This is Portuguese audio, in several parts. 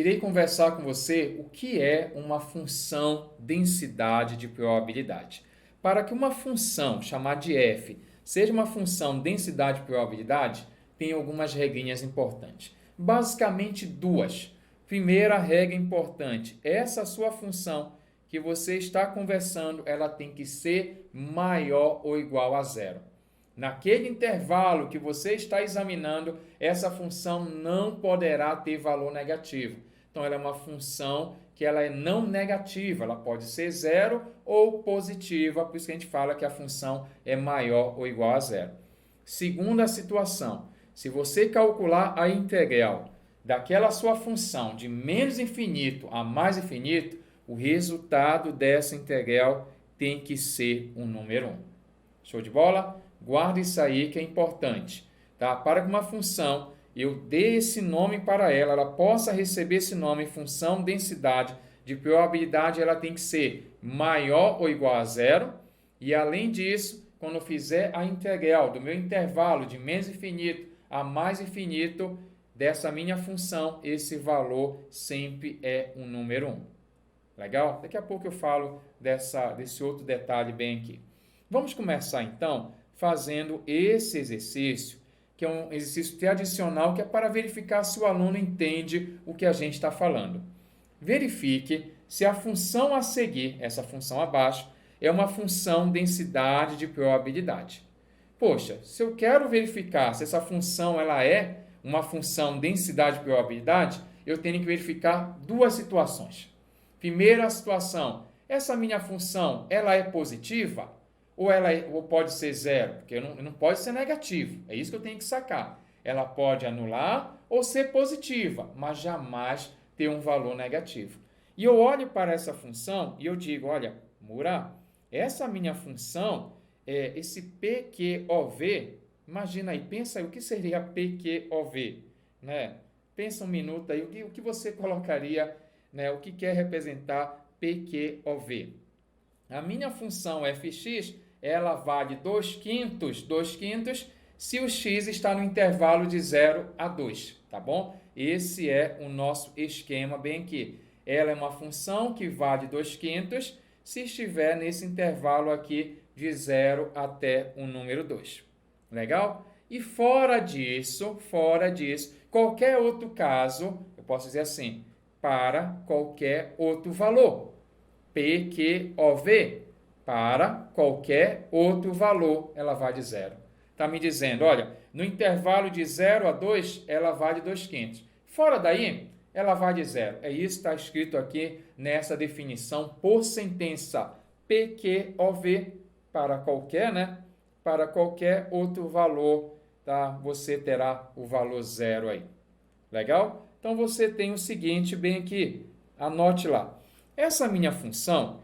irei conversar com você o que é uma função densidade de probabilidade. Para que uma função chamada de f seja uma função densidade de probabilidade, tem algumas regrinhas importantes. Basicamente duas. Primeira regra importante, essa sua função que você está conversando, ela tem que ser maior ou igual a zero. Naquele intervalo que você está examinando, essa função não poderá ter valor negativo. Então, ela é uma função que ela é não negativa, ela pode ser zero ou positiva, por isso que a gente fala que a função é maior ou igual a zero. Segunda situação, se você calcular a integral daquela sua função de menos infinito a mais infinito, o resultado dessa integral tem que ser um número 1. Show de bola? Guarda isso aí que é importante. Tá? Para que uma função eu dê esse nome para ela, ela possa receber esse nome, função densidade de probabilidade, ela tem que ser maior ou igual a zero. E além disso, quando eu fizer a integral do meu intervalo de menos infinito a mais infinito, dessa minha função, esse valor sempre é um número 1. Legal? Daqui a pouco eu falo desse outro detalhe bem aqui. Vamos começar então fazendo esse exercício, que é um exercício tradicional, que é para verificar se o aluno entende o que a gente está falando. Verifique se a função a seguir, essa função abaixo, é uma função densidade de probabilidade. Poxa, se eu quero verificar se essa função ela é uma função densidade de probabilidade, eu tenho que verificar duas situações. Primeira situação, essa minha função ela é positiva? Ou pode ser zero, porque não pode ser negativo. É isso que eu tenho que sacar. Ela pode anular ou ser positiva, mas jamais ter um valor negativo. E eu olho para essa função e eu digo, olha, Mura, essa minha função, esse PQOV, imagina aí, pensa aí, o que seria PQOV? Né? Pensa um minuto aí, o que você colocaria, né? O que quer representar PQOV? A minha função fx, ela vale 2/5 se o x está no intervalo de 0 a 2, tá bom? Esse é o nosso esquema bem aqui. Ela é uma função que vale 2/5 se estiver nesse intervalo aqui de 0 até o número 2. Legal? E fora disso, qualquer outro caso, eu posso dizer assim, para qualquer outro valor. PQOV, para qualquer outro valor, ela vale zero. Está me dizendo, olha, no intervalo de 0 a 2, ela vale 2/5. Fora daí, ela vale zero. É isso que está escrito aqui nessa definição por sentença. PQOV, para qualquer, né? Para qualquer outro valor, tá? Você terá o valor zero aí. Legal? Então, você tem o seguinte bem aqui. Anote lá. Essa minha função,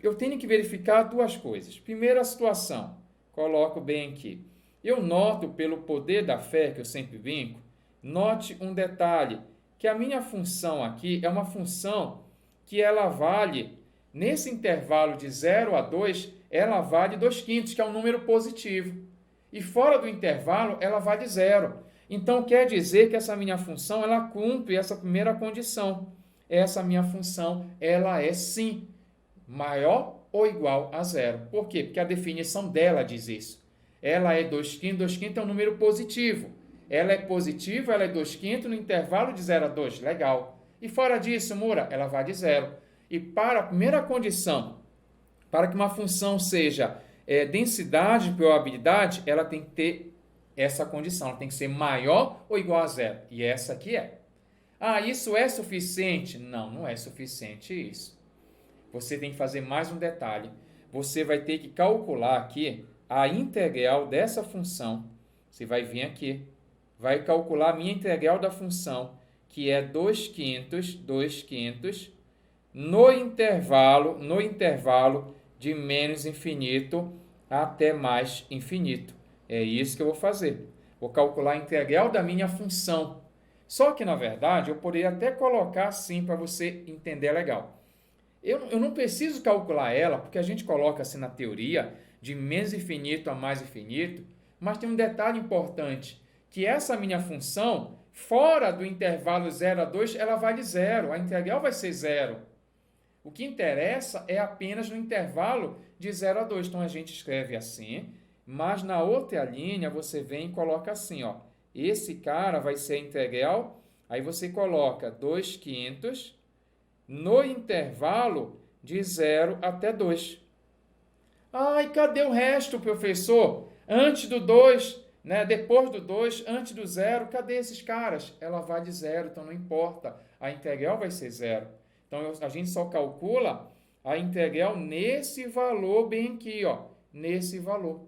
eu tenho que verificar duas coisas. Primeira situação, coloco bem aqui. Eu noto, pelo poder da fé, que eu sempre brinco, note um detalhe, que a minha função aqui é uma função que ela vale, nesse intervalo de 0 a 2, ela vale 2/5, que é um número positivo. E fora do intervalo, ela vale zero. Então, quer dizer que essa minha função, ela cumpre essa primeira condição. Essa minha função, ela é sim maior ou igual a zero. Por quê? Porque a definição dela diz isso. Ela é 2/5, 2/5 é um número positivo. Ela é positiva, ela é 2/5 no intervalo de 0 a 2. Legal. E fora disso, Mura, ela vale zero. E para a primeira condição, para que uma função seja densidade de probabilidade, ela tem que ter essa condição. Ela tem que ser maior ou igual a zero. E essa aqui é. Ah, isso é suficiente? Não, não é suficiente isso. Você tem que fazer mais um detalhe. Você vai ter que calcular aqui a integral dessa função. Você vai vir aqui, vai calcular a minha integral da função, que é 2/5 no intervalo de menos infinito até mais infinito. É isso que eu vou fazer. Vou calcular a integral da minha função. Só que, na verdade, eu poderia até colocar assim para você entender legal. Eu não preciso calcular ela, porque a gente coloca assim na teoria, de menos infinito a mais infinito, mas tem um detalhe importante, que essa minha função Fora do intervalo 0 a 2, ela vale zero. A integral vai ser zero. O que interessa é apenas no intervalo de 0 a 2. Então, a gente escreve assim, mas na outra linha você vem e coloca assim, ó. Esse cara vai ser a integral, aí você coloca 2/5 no intervalo de 0 até 2. Ai, cadê o resto, professor? Antes do 2, né? Depois do 2, antes do 0, cadê esses caras? Ela vale zero, então não importa. A integral vai ser zero. Então, a gente só calcula a integral nesse valor bem aqui, ó. Nesse valor.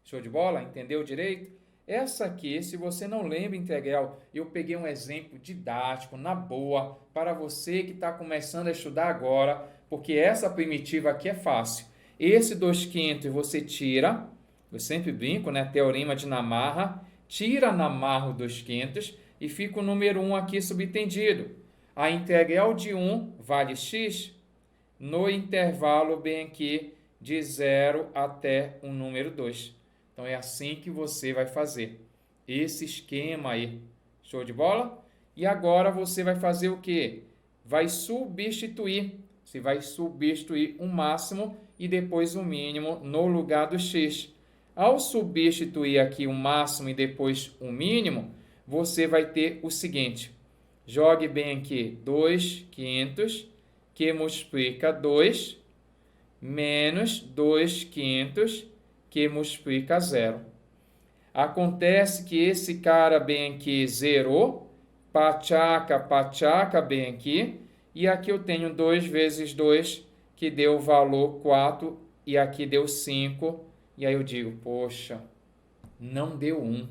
Show de bola? Entendeu direito? Essa aqui, se você não lembra integral, eu peguei um exemplo didático, na boa, para você que está começando a estudar agora, porque essa primitiva aqui é fácil. Esse 2/5 você tira, eu sempre brinco, né? Teorema de Namarra, tira Namarra o 2/5 e fica o número 1 aqui subentendido. A integral de 1 vale x no intervalo bem aqui de 0 até o número 2. Então, é assim que você vai fazer esse esquema aí. Show de bola? E agora você vai fazer o quê? Vai substituir. Você vai substituir o máximo e depois o mínimo no lugar do x. Ao substituir aqui o máximo e depois o mínimo, você vai ter o seguinte. Jogue bem aqui 2/5 que multiplica 2 menos 2/5 que multiplica 0. Acontece que esse cara bem aqui zerou, pachaca bem aqui, e aqui eu tenho 2 vezes 2, que deu o valor 4, e aqui deu 5, e aí eu digo, poxa, não deu 1.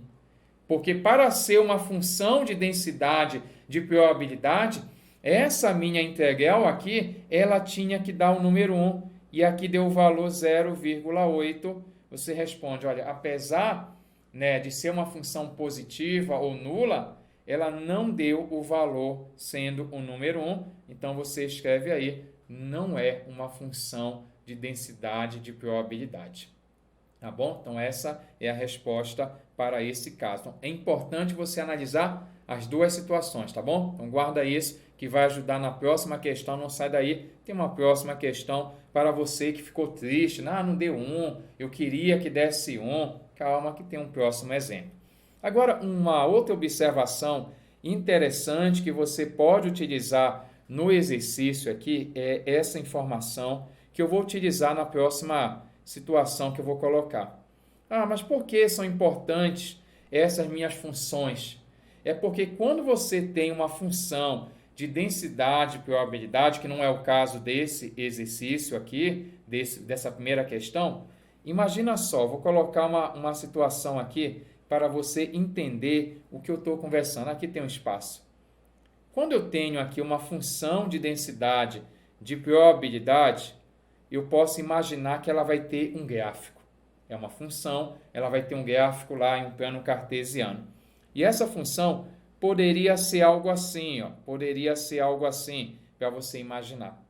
Porque para ser uma função de densidade de probabilidade, essa minha integral aqui, ela tinha que dar o número 1, e aqui deu o valor 0,8. Você responde, olha, apesar, né, de ser uma função positiva ou nula, ela não deu o valor sendo o número 1. Então, você escreve aí, não é uma função de densidade de probabilidade. Tá bom? Então, essa é a resposta para esse caso. Então, é importante você analisar as duas situações, tá bom? Então, guarda isso, que vai ajudar na próxima questão. Não sai daí, tem uma próxima questão para você que ficou triste. Não deu 1, eu queria que desse 1. Calma que tem um próximo exemplo. Agora, uma outra observação interessante que você pode utilizar no exercício aqui é essa informação que eu vou utilizar na próxima situação que eu vou colocar. Mas por que são importantes essas minhas funções? É porque quando você tem uma função de densidade e probabilidade, que não é o caso desse exercício aqui, dessa primeira questão, imagina só, vou colocar uma situação aqui para você entender o que eu estou conversando. Aqui tem um espaço. Quando eu tenho aqui uma função de densidade de probabilidade, eu posso imaginar que ela vai ter um gráfico. É uma função, ela vai ter um gráfico lá em um plano cartesiano. E essa função poderia ser algo assim, ó, poderia ser algo assim, para você imaginar.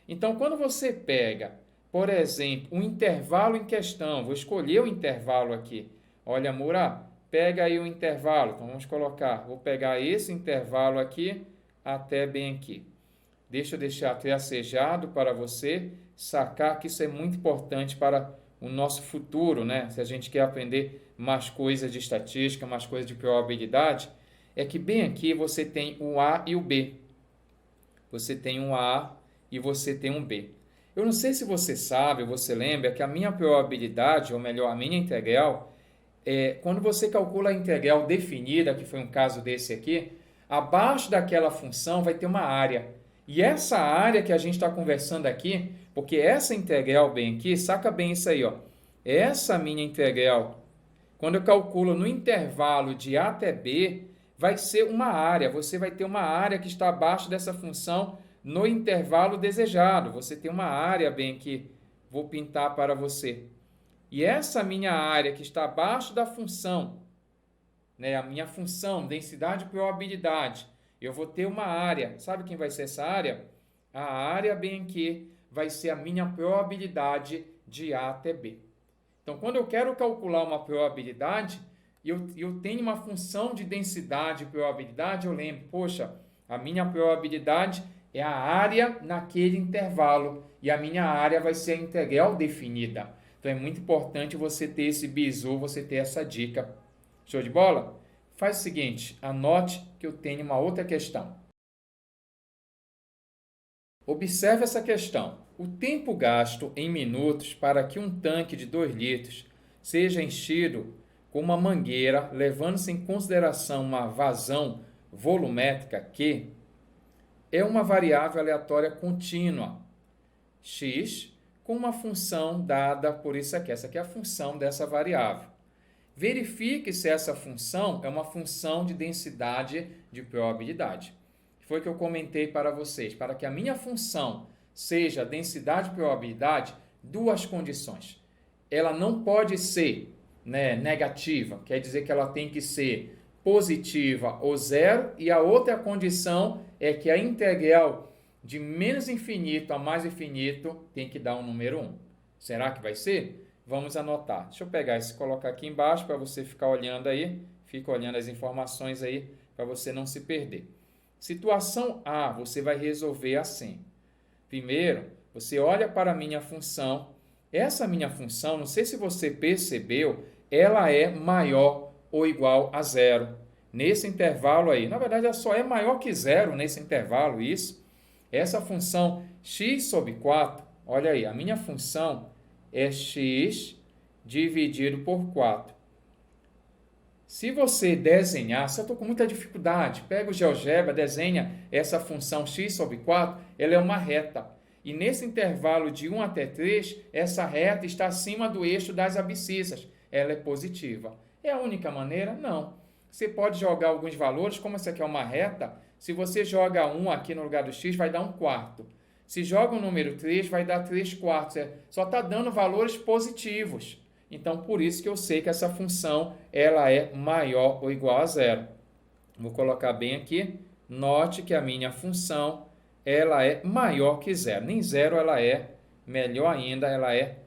Então, quando você pega, por exemplo, um intervalo em questão, vou escolher o intervalo aqui. Olha, Mura, pega aí o intervalo. Então, vamos colocar, vou pegar esse intervalo aqui até bem aqui. Deixa eu deixar tracejado para você sacar que isso é muito importante para o nosso futuro, né? Se a gente quer aprender mais coisas de estatística, mais coisas de probabilidade, é que bem aqui você tem o A e o B. Você tem um A e você tem um B. Eu não sei se você sabe ou você lembra que a minha probabilidade, ou melhor, a minha integral, quando você calcula a integral definida, que foi um caso desse aqui, abaixo daquela função vai ter uma área. E essa área que a gente está conversando aqui, porque essa integral bem aqui, saca bem isso aí, ó. Essa minha integral, quando eu calculo no intervalo de A até B, vai ser uma área. Você vai ter uma área que está abaixo dessa função no intervalo desejado. Você tem uma área bem aqui, vou pintar para você. E essa minha área que está abaixo da função, né, a minha função, densidade e probabilidade, eu vou ter uma área. Sabe quem vai ser essa área? A área bem aqui vai ser a minha probabilidade de A até B. Então, quando eu quero calcular uma probabilidade, eu tenho uma função de densidade e probabilidade, eu lembro, poxa, a minha probabilidade é a área naquele intervalo e a minha área vai ser a integral definida. Então é muito importante você ter esse bizu, você ter essa dica. Show de bola? Faz o seguinte, anote que eu tenho uma outra questão. Observe essa questão. O tempo gasto em minutos para que um tanque de 2 litros seja enchido com uma mangueira, levando-se em consideração uma vazão volumétrica Q, é uma variável aleatória contínua, x, com uma função dada por isso aqui. Essa aqui é a função dessa variável. Verifique se essa função é uma função de densidade de probabilidade. Foi o que eu comentei para vocês. Para que a minha função seja densidade de probabilidade, duas condições. Ela não pode ser negativa, quer dizer que ela tem que ser positiva ou zero, e a outra condição é que a integral de menos infinito a mais infinito tem que dar um número 1. Será que vai ser? Vamos anotar. Deixa eu pegar esse e colocar aqui embaixo para você ficar olhando aí. Fica olhando as informações aí para você não se perder. Situação A, você vai resolver assim. Primeiro, você olha para a minha função. Essa minha função, não sei se você percebeu, ela é maior ou igual a zero. Nesse intervalo aí, na verdade, ela só é maior que zero nesse intervalo, isso. Essa função x sobre 4, olha aí, a minha função é x dividido por 4. Se você desenhar, se eu estou com muita dificuldade, pega o GeoGebra, desenha essa função x sobre 4, ela é uma reta. E nesse intervalo de 1 até 3, essa reta está acima do eixo das abscissas. Ela é positiva. É a única maneira? Não. Você pode jogar alguns valores, como essa aqui é uma reta, se você joga 1 aqui no lugar do x, vai dar 1/4. Se joga o número 3, vai dar 3/4. Só está dando valores positivos. Então, por isso que eu sei que essa função ela é maior ou igual a zero. Vou colocar bem aqui. Note que a minha função ela é maior que zero. Nem zero ela é, melhor ainda, ela é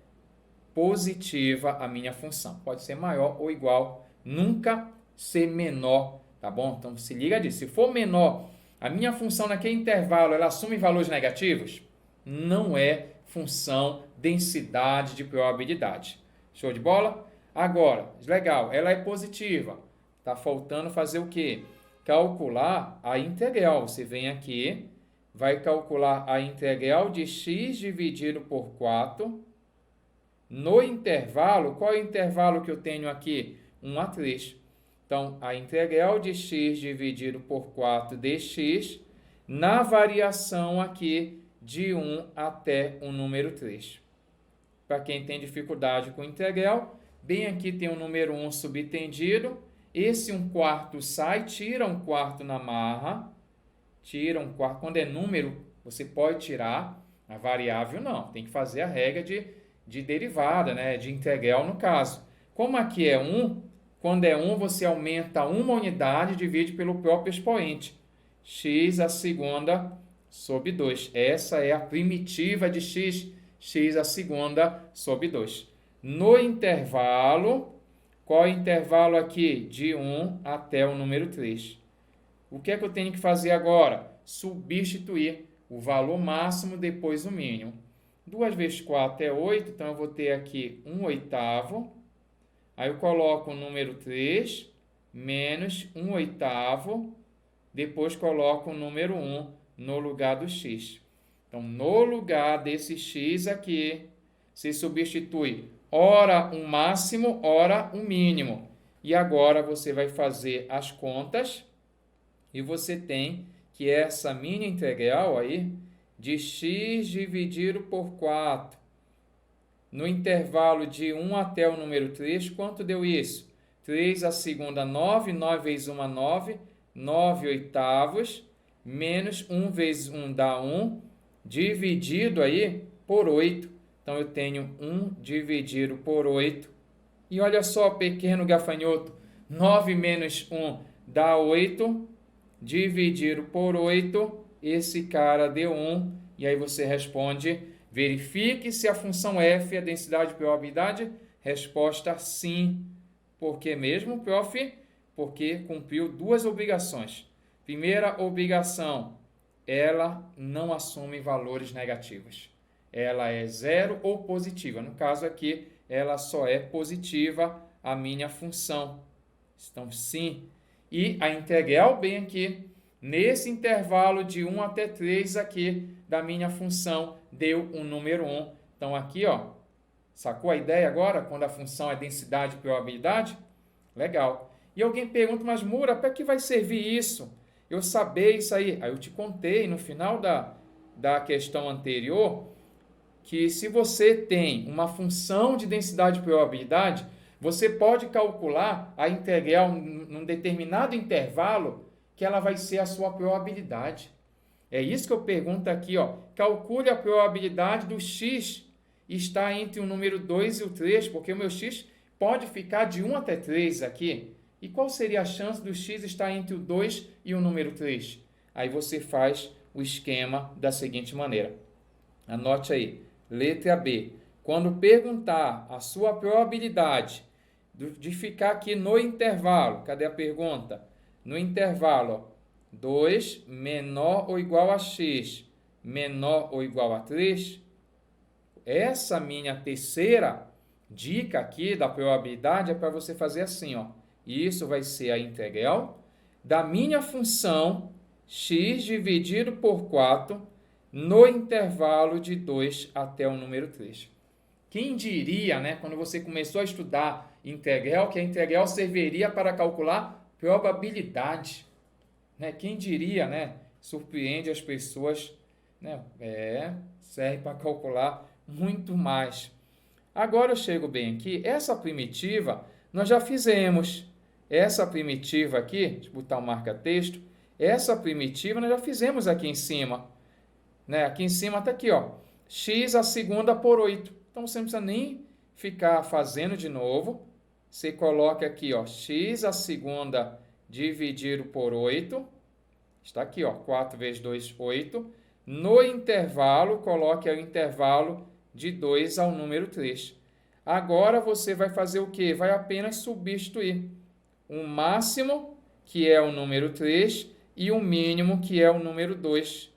positiva a minha função. Pode ser maior ou igual, nunca ser menor, tá bom? Então, se liga disso. Se for menor, a minha função naquele intervalo, ela assume valores negativos? Não é função densidade de probabilidade. Show de bola? Agora, legal, ela é positiva. Tá faltando fazer o quê? Calcular a integral. Você vem aqui, vai calcular a integral de x dividido por 4. No intervalo, qual é o intervalo que eu tenho aqui? 1 a 3. Então, a integral de x dividido por 4 dx, na variação aqui de 1 até o número 3. Para quem tem dificuldade com integral, bem aqui tem o número 1 subtendido. Esse 1/4 sai, tira 1/4 na marra. Tira 1/4. Quando é número, você pode tirar. A variável não. Tem que fazer a regra de derivada, de integral no caso. Como aqui é 1, quando é 1, você aumenta uma unidade e divide pelo próprio expoente. X a segunda sobre 2. Essa é a primitiva de x. X a segunda sobre 2. No intervalo, qual é o intervalo aqui? De 1 até o número 3. O que é que eu tenho que fazer agora? Substituir o valor máximo depois o mínimo. 2 vezes 4 é 8, então eu vou ter aqui 1/8. Aí eu coloco o número 3 menos 1/8. Depois coloco o número 1 no lugar do x. Então, no lugar desse x aqui, se substitui ora o máximo, ora o mínimo. E agora você vai fazer as contas e você tem que essa minha integral aí de x dividido por 4, no intervalo de 1 até o número 3, quanto deu isso? 3 a segunda, 9, 9 vezes 1, 9, 9/8, menos 1 vezes 1 dá 1, dividido aí por 8. Então, eu tenho 1 dividido por 8. E olha só, pequeno gafanhoto, 9 menos 1 dá 8, dividido por 8, esse cara deu 1. E aí você responde, verifique se a função f é densidade de probabilidade. Resposta sim. Por que mesmo, prof? Porque cumpriu duas obrigações. Primeira obrigação, ela não assume valores negativos. Ela é zero ou positiva. No caso aqui, ela só é positiva, a minha função. Então, sim. E a integral bem aqui, nesse intervalo de 1 até 3 aqui da minha função, deu um número 1. Então, aqui, ó, sacou a ideia agora, quando a função é densidade e probabilidade? Legal. E alguém pergunta, mas Mura, para que vai servir isso? Eu saber isso aí. Aí eu te contei no final da questão anterior que se você tem uma função de densidade e probabilidade, você pode calcular a integral num determinado intervalo que ela vai ser a sua probabilidade. É isso que eu pergunto aqui, ó. Calcule a probabilidade do x estar entre o número 2 e o 3, porque o meu x pode ficar de 1 até 3 aqui. E qual seria a chance do x estar entre o 2 e o número 3? Aí você faz o esquema da seguinte maneira. Anote aí. Letra B. Quando perguntar a sua probabilidade de ficar aqui no intervalo, cadê a pergunta? No intervalo, ó, 2 menor ou igual a x menor ou igual a 3, essa minha terceira dica aqui da probabilidade é para você fazer assim, ó. Isso vai ser a integral da minha função x dividido por 4 no intervalo de 2 até o número 3. Quem diria, né, quando você começou a estudar integral, que a integral serviria para calcular probabilidade? Né? Quem diria, né? Surpreende as pessoas, né? Serve para calcular muito mais. Agora eu chego bem aqui, essa primitiva nós já fizemos. Essa primitiva aqui, deixa eu botar o marca-texto, essa primitiva nós já fizemos aqui em cima. Né? Aqui em cima está aqui, ó, x a segunda por 8. Então você não precisa nem ficar fazendo de novo. Você coloca aqui, ó, x a segunda dividido por 8. Está aqui, ó, 4 vezes 2, 8. No intervalo, coloque o intervalo de 2 ao número 3. Agora você vai fazer o quê? Vai apenas substituir o máximo, que é o número 3, e o mínimo, que é o número 2.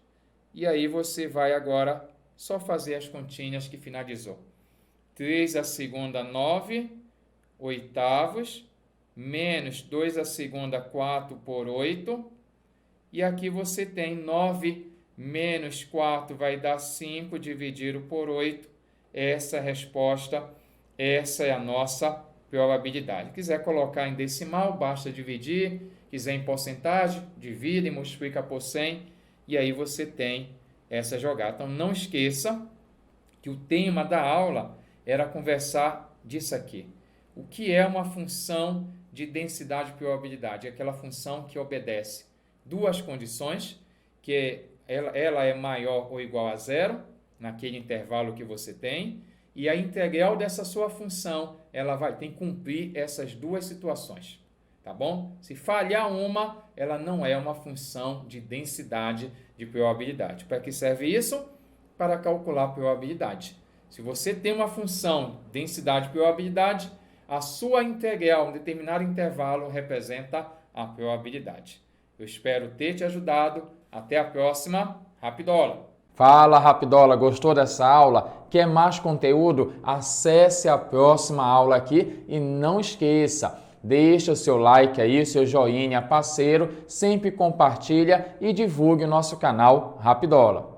E aí você vai agora só fazer as continhas que finalizou. 3 a segunda, 9 oitavos, menos 2 a segunda, 4 por 8. E aqui você tem 9 menos 4 vai dar 5 dividido por 8. Essa é a resposta, essa é a nossa probabilidade. Quiser colocar em decimal, basta dividir. Quiser em porcentagem, divide e multiplica por 100. E aí você tem essa jogada. Então, não esqueça que o tema da aula era conversar disso aqui. O que é uma função de densidade e probabilidade? É aquela função que obedece duas condições, que ela é maior ou igual a zero, naquele intervalo que você tem, e a integral dessa sua função, ela tem que cumprir essas duas situações. Tá bom? Se falhar uma, ela não é uma função de densidade de probabilidade. Para que serve isso? Para calcular a probabilidade. Se você tem uma função densidade de probabilidade, a sua integral em determinado intervalo representa a probabilidade. Eu espero ter te ajudado. Até a próxima. Rapidola! Fala, Rapidola! Gostou dessa aula? Quer mais conteúdo? Acesse a próxima aula aqui e não esqueça, deixa o seu like aí, seu joinha parceiro, sempre compartilha e divulgue o nosso canal Rapidola.